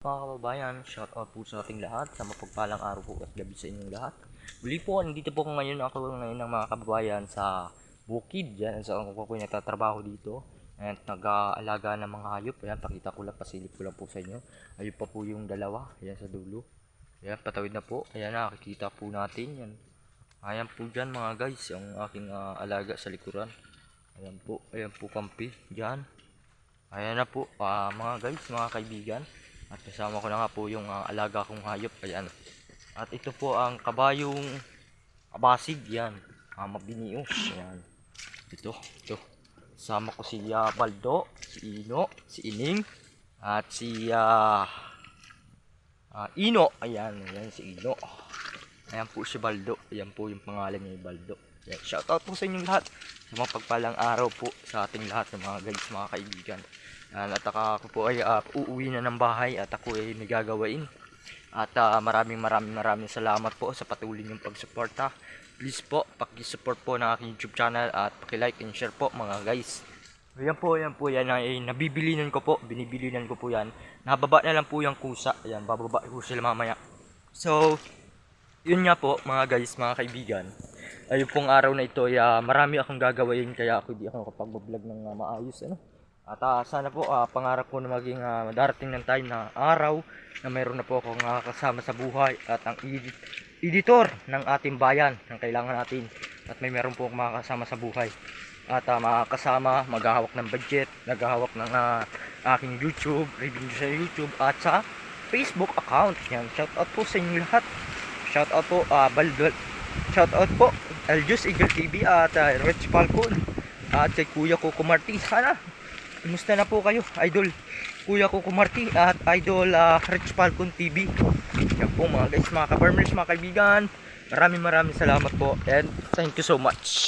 Mga kababayan, shout out po sa ating lahat, sa mapagpalang araw po at gabi sa inyong lahat. Muli po, nandito po ako ngayon ng mga kababayan sa bukid, yan, sa ako po nagtatrabaho dito. At nag-aalaga ng mga hayop, ayan, pakita ko lang, pasilip ko lang po sa inyo. Ayun pa po yung dalawa, ayan sa dulo. Ayan, patawid na po, ayan, nakikita po natin, yan. Ayan po dyan mga guys, yung aking alaga sa likuran. Ayan po kampi, dyan. Ayan na po mga guys, mga kaibigan. At kasama ko na nga po yung alaga kong hayop. Ayan. At ito po ang kabayong abasig. Yan. Mabinios. Ayan. Ito. Sama ko si Baldo, si Ino, si Ining, at si Ino. Ayan si Ino. Ayan po si Baldo. Ayan po yung pangalan niya, Baldo. Ayan. Shoutout po sa inyong lahat. Sa mga pagpalang araw po sa ating lahat ng mga guys, mga kaibigan. At ako po ay uuwi na ng bahay at ako ay may gagawain. At maraming salamat po sa patuloy niyong pagsuporta. Please po, paki-support po ng aking YouTube channel at paki-like and share po mga guys. Ayan po yan ay nabibilinan ko po, binibilinan ko po yan. Nababa na lang po yung kusa. Ayan, bababa ko sila mamaya. So, yun nga po mga guys, mga kaibigan. Ayun pong araw na ito ay marami akong gagawain kaya ako di ako nakapag-vlog ng maayos At sana po pangarap ko na maging darating ng time na araw na mayroon na po akong kasama sa buhay at ang editor ng ating bayan ng kailangan natin at meron po akong makakasama sa buhay at makakasama, maghahawak ng budget, naghahawak ng aking YouTube, review sa YouTube at sa Facebook account. Yan, shout out po sa inyo lahat. Shout out po Baldol. Shout out po Aljus Eagle TV at Rich Falcon at kay Kuya Coco Marti. Sana kumusta na po kayo, Idol Kuya Coco Marti at Idol Rich Falcon TV. Yan po mga guys, mga ka-farmers, mga kaibigan. Maraming salamat po and thank you so much.